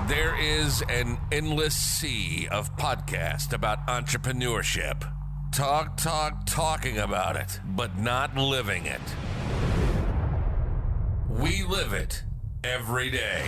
There is an endless sea of podcasts about entrepreneurship. Talking about it, but not living it. We live it every day.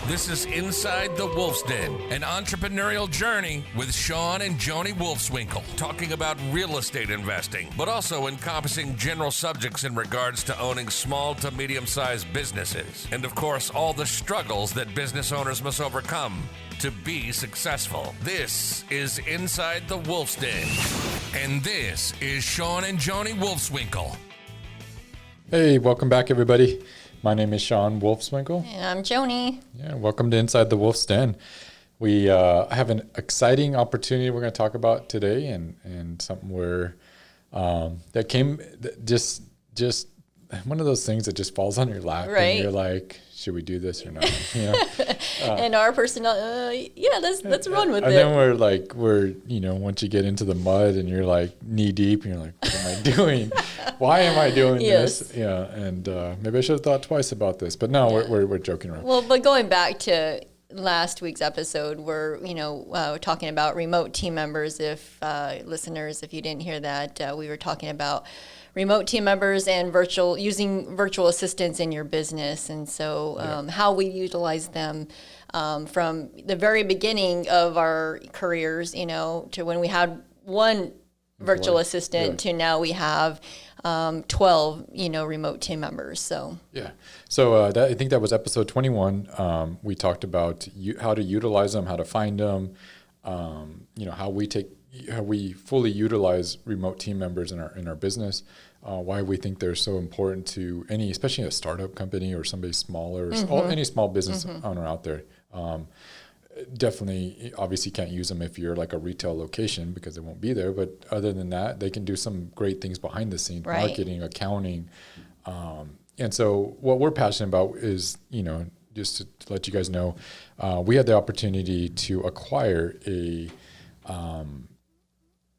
This is Inside the Wolf's Den, an entrepreneurial journey with Shawn and Joni Wolfswinkle, talking about real estate investing, but also encompassing general subjects in regards to owning small to medium-sized businesses. And of course, all the struggles that business owners must overcome to be successful. This is Inside the Wolf's Den. And this is Shawn and Joni Wolfswinkle. Hey, welcome back, everybody. My name is Shawn Wolfswinkle. And I'm Joni. Yeah, welcome to Inside the Wolf's Den. We have an exciting opportunity we're going to talk about today, and something where that came just one of those things that just falls on your lap, right? And you're like, should we do this or not? You know? And our personality, let's run with it. And then we're once you get into the mud and you're like knee deep, and you're like, what am I doing? Why am I doing this? Yeah, and maybe I should have thought twice about this. But no, we're joking around. Well, but going back to last week's episode, we're talking about remote team members. If listeners, if you didn't hear that, we were talking about remote team members and using virtual assistants in your business, and so how we utilize them from the very beginning of our careers, to when we had one virtual assistant to now we have 12, remote team members. So I think that was episode 21. We talked about how to utilize them, how to find them, how we fully utilize remote team members in our business, why we think they're so important to especially a startup company or somebody smaller, any small business owner out there. Definitely, obviously can't use them if you're like a retail location because they won't be there. But other than that, they can do some great things behind the scenes, right? Marketing, accounting. And so what we're passionate about is, just to let you guys know, we had the opportunity to acquire a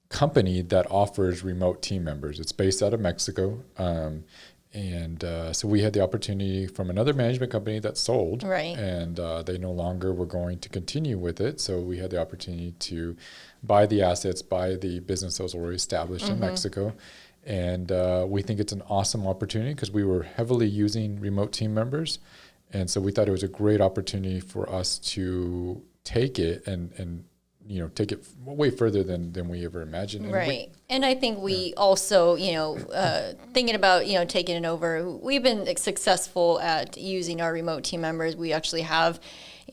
company that offers remote team members. It's based out of Mexico. So we had the opportunity from another management company that sold, right? And they no longer were going to continue with it. So we had the opportunity to buy the assets, buy the business that was already established in Mexico. And we think it's an awesome opportunity because we were heavily using remote team members. And so we thought it was a great opportunity for us to take it and take it way further than we ever imagined. Right. And I think we also, thinking about, taking it over, we've been successful at using our remote team members. We actually have,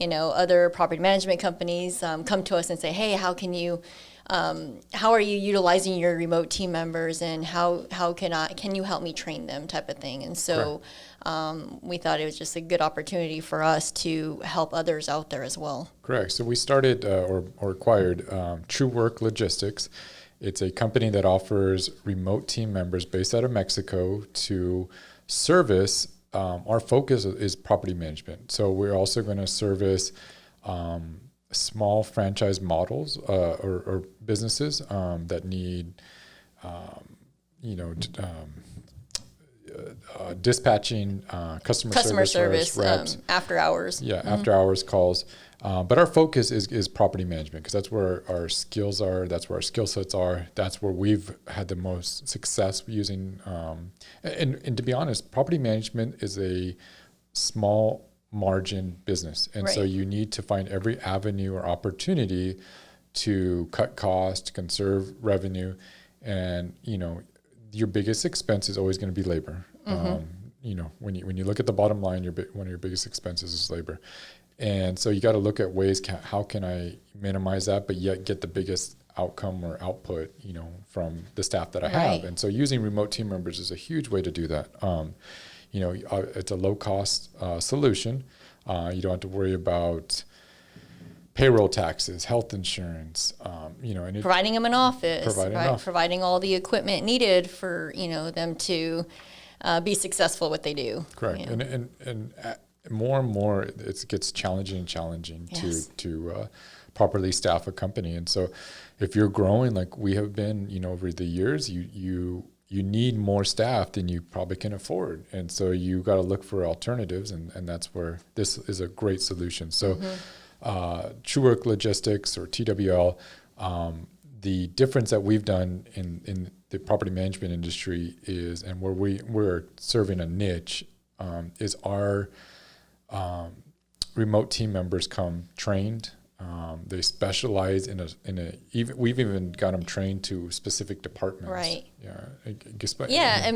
other property management companies come to us and say, hey, how are you utilizing your remote team members, and how can you help me train them, type of thing. And so we thought it was just a good opportunity for us to help others out there as well. Correct. So we started or acquired True Work Logistics. It's a company that offers remote team members based out of Mexico to service. Our focus is property management. So we're also going to service small franchise models or businesses that need, dispatching, customer service reps, after hours. After hours calls. But our focus is property management because that's where our skills are. That's where our skill sets are. That's where we've had the most success using. And to be honest, property management is a small margin business. And so you need to find every avenue or opportunity to cut costs, conserve revenue. And, your biggest expense is always going to be labor. When you look at the bottom line, one of your biggest expenses is labor. And so you got to look at ways, how can I minimize that, but yet get the biggest outcome or output, from the staff that I have. And so using remote team members is a huge way to do that. It's a low cost solution. You don't have to worry about payroll taxes, health insurance, and providing them an office, providing all the equipment needed for, them to be successful at what they do. Correct. And more and more it gets challenging to properly staff a company. And so if you're growing like we have been, over the years, you you need more staff than you probably can afford. And so you got to look for alternatives, and that's where this is a great solution. So True Work Logistics, or TWL, the difference that we've done in the property management industry is, and where we're serving a niche, is our remote team members come trained. They specialize we've even got them trained to specific departments. Right. Yeah.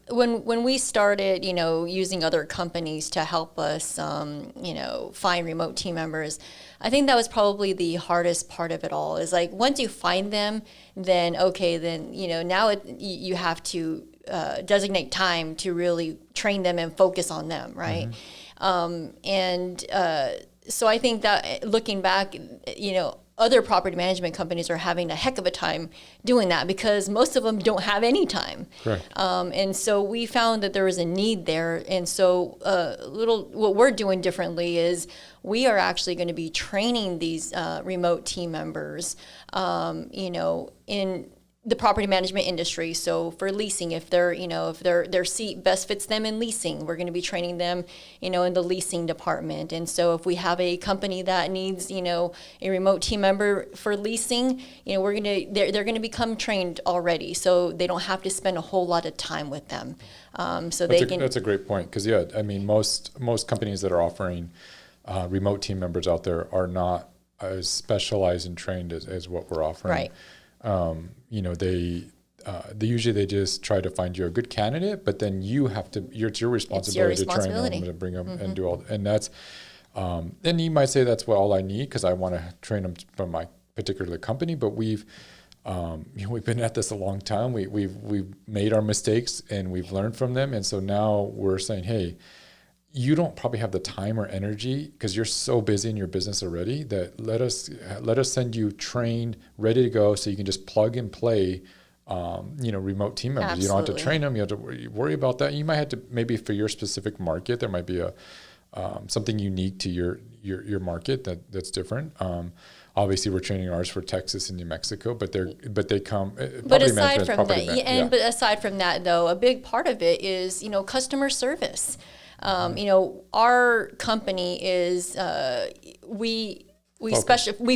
When we started, using other companies to help us, find remote team members, I think that was probably the hardest part of it all. Is like, once you find them, then now you have to designate time to really train them and focus on them, right? So I think that, looking back, other property management companies are having a heck of a time doing that, because most of them don't have any time. Correct. And so we found that there was a need there. And so what we're doing differently is we are actually going to be training these remote team members, in the property management industry. So for leasing, if their seat best fits them in leasing, we're going to be training them, in the leasing department. And so if we have a company that needs, a remote team member for leasing, they're going to become trained already, so they don't have to spend a whole lot of time with them. That's a great point, because most companies that are offering remote team members out there are not as specialized and trained as what we're offering. Right. They just try to find you a good candidate, but then it's your responsibility to train them, to bring them and do all. And that's, and you might say that's all I need, because I want to train them from my particular company. But we've been at this a long time. We've made our mistakes and we've learned from them. And so now we're saying, hey, you don't probably have the time or energy, because you're so busy in your business already, that let us send you trained, ready to go, so you can just plug and play, remote team members. Absolutely. You don't have to train them. You have to worry about that. You might have to, maybe for your specific market, there might be something unique to your market that's different. Obviously, we're training ours for Texas and New Mexico, but they come. But aside from that, but aside from that, though, a big part of it is customer service. Our company is we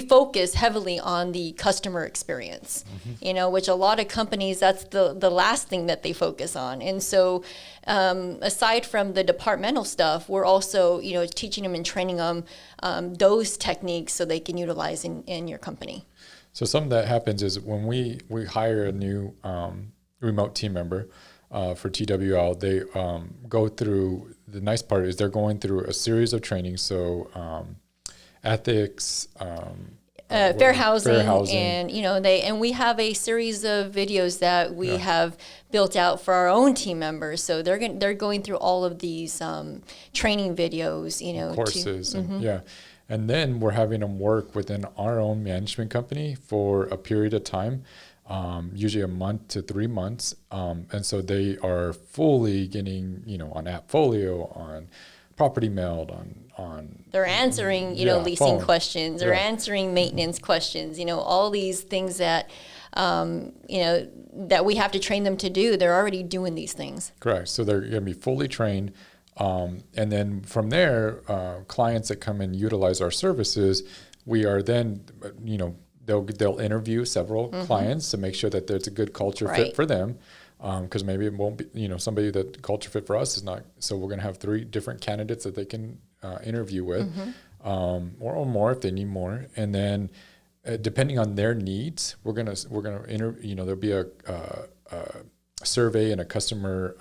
focus heavily on the customer experience, which a lot of companies, that's the last thing that they focus on. And so aside from the departmental stuff, we're also teaching them and training them those techniques so they can utilize in your company. So something that happens is when we hire a new remote team member for TWL, they go through, the nice part is they're going through a series of trainings. So ethics, fair housing, and we have a series of videos that we have built out for our own team members. So they're going through all of these training videos, courses, and then we're having them work within our own management company for a period of time. Usually a month to 3 months. And so they are fully getting, on Appfolio, on Property Meld, on they're answering, leasing phone questions, they're answering maintenance questions, all these things that, that we have to train them to do. They're already doing these things. Correct. So they're going to be fully trained. And then from there, clients that come and utilize our services, we are then, they'll interview several clients to make sure that there's a good culture fit for them, because maybe it won't be, somebody that culture fit for us is not. So we're going to have 3 different candidates that they can interview with, or more if they need more. And then depending on their needs, we're gonna there'll be a survey and a customer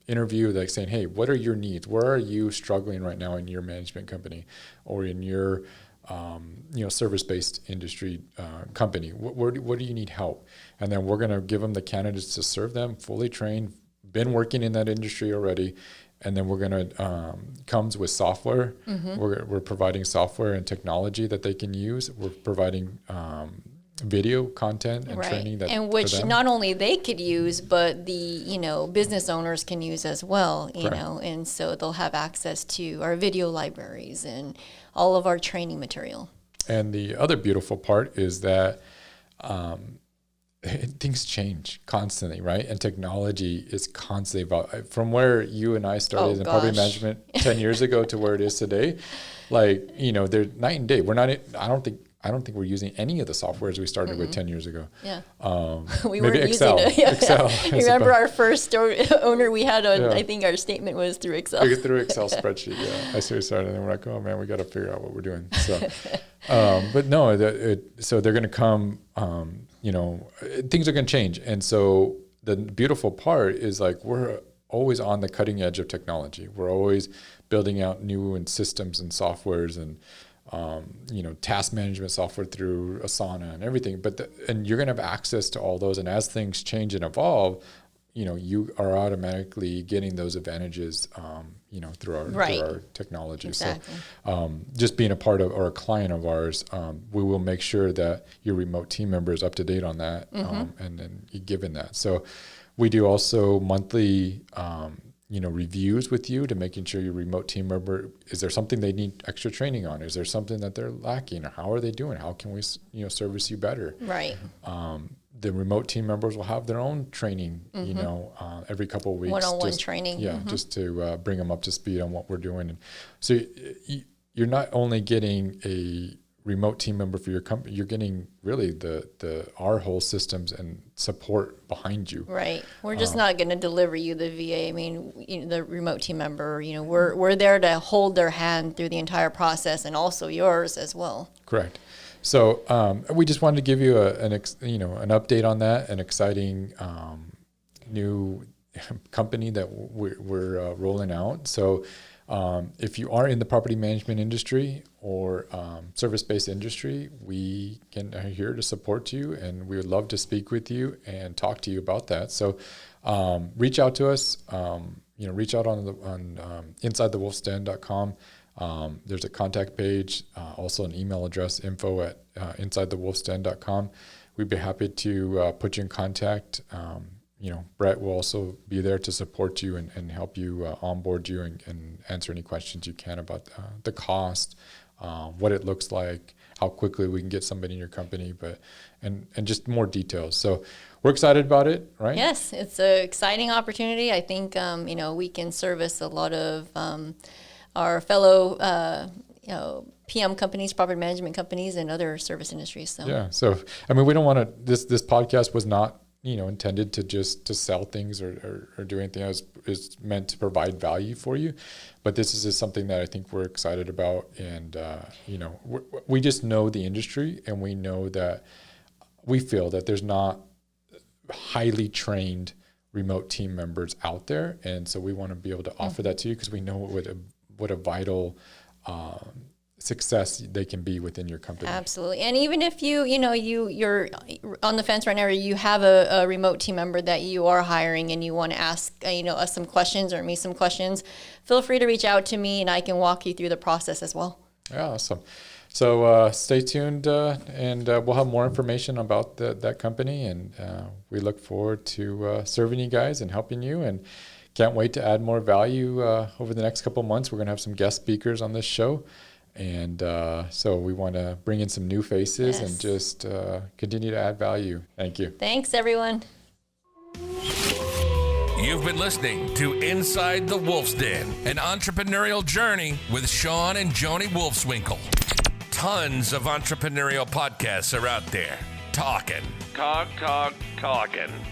interview, like saying, hey, what are your needs? Where are you struggling right now in your management company or in your service-based industry company? Where do you need help? And then we're going to give them the candidates to serve them, fully trained, been working in that industry already. And then we're going to, comes with software. We're providing software and technology that they can use. We're providing video content and training that, and which not only they could use, but the business owners can use as well. And so they'll have access to our video libraries and all of our training material. And the other beautiful part is that things change constantly, right? And technology is constantly from where you and I started in property management 10 years ago to where it is today. Like, they're night and day. I don't think we're using any of the softwares we started with 10 years ago. Yeah. We were using it. Excel. Remember our first owner we had on, I think our statement was through Excel. Through Excel spreadsheet, yeah. I started and then we're like, oh man, we got to figure out what we're doing. So, but no, so they're going to come, things are going to change. And so the beautiful part is like, we're always on the cutting edge of technology. We're always building out new systems and softwares and, task management software through Asana and everything, and you're going to have access to all those. And as things change and evolve, you are automatically getting those advantages, through our technology. Exactly. So, just being a part of or a client of ours, we will make sure that your remote team member is up to date on that, and then you're given that. So we do also monthly, reviews with you to making sure your remote team member, is there something they need extra training on? Is there something that they're lacking? Or how are they doing? How can we, service you better? Right. The remote team members will have their own training, every couple of weeks. One-on-one training. Yeah, just to bring them up to speed on what we're doing. And so you're not only getting a remote team member for your company, you're getting really our whole systems and support behind you. Right. We're just not going to deliver you the VA. I mean, the remote team member, we're there to hold their hand through the entire process and also yours as well. Correct. So we just wanted to give you an update on that, an exciting new company that we're rolling out. So if you are in the property management industry or service-based industry, we are here to support you, and we would love to speak with you and talk to you about that. So reach out to us. Reach out on insidethewolfsden.com. There's a contact page, also an email address, info@insidethewolfsden.com. We'd be happy to put you in contact. Brett will also be there to support you and help you onboard you and answer any questions you can about the cost, what it looks like, how quickly we can get somebody in your company, and just more details. So we're excited about it, right? Yes, it's an exciting opportunity. I think we can service a lot of our fellow PM companies, property management companies, and other service industries. So yeah, so I mean, we don't want to. This podcast was not intended to sell things or do anything else. It's meant to provide value for you. But this is just something that I think we're excited about. And, we just know the industry, and we know that we feel that there's not highly trained remote team members out there. And so we want to be able to offer that to you, because we know what a vital success they can be within your company. Absolutely. And even if you're on the fence right now, or you have a remote team member that you are hiring and you want to ask us some questions or me some questions, feel free to reach out to me and I can walk you through the process as well. Yeah, awesome. So stay tuned, and we'll have more information about that company, and we look forward to serving you guys and helping you, and can't wait to add more value over the next couple of months. We're going to have some guest speakers on this show. And so we want to bring in some new faces and just continue to add value. Thank you. Thanks, everyone. You've been listening to Inside the Wolf's Den, an entrepreneurial journey with Shawn and Joni Wolfswinkel. Tons of entrepreneurial podcasts are out there. Talking.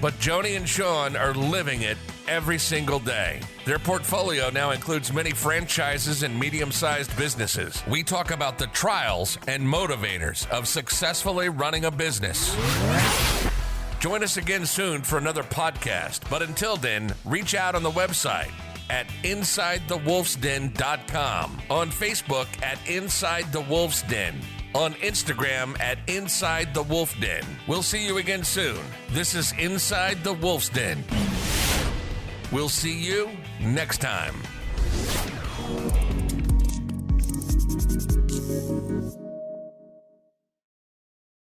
But Joni and Shawn are living it every single day. Their portfolio now includes many franchises and medium-sized businesses. We talk about the trials and motivators of successfully running a business. Join us again soon for another podcast. But until then, reach out on the website at insidethewolfsden.com, on Facebook at Inside the Wolf's Den, on Instagram at Inside the Wolf Den. We'll see you again soon. This is Inside the Wolf's Den. We'll see you next time.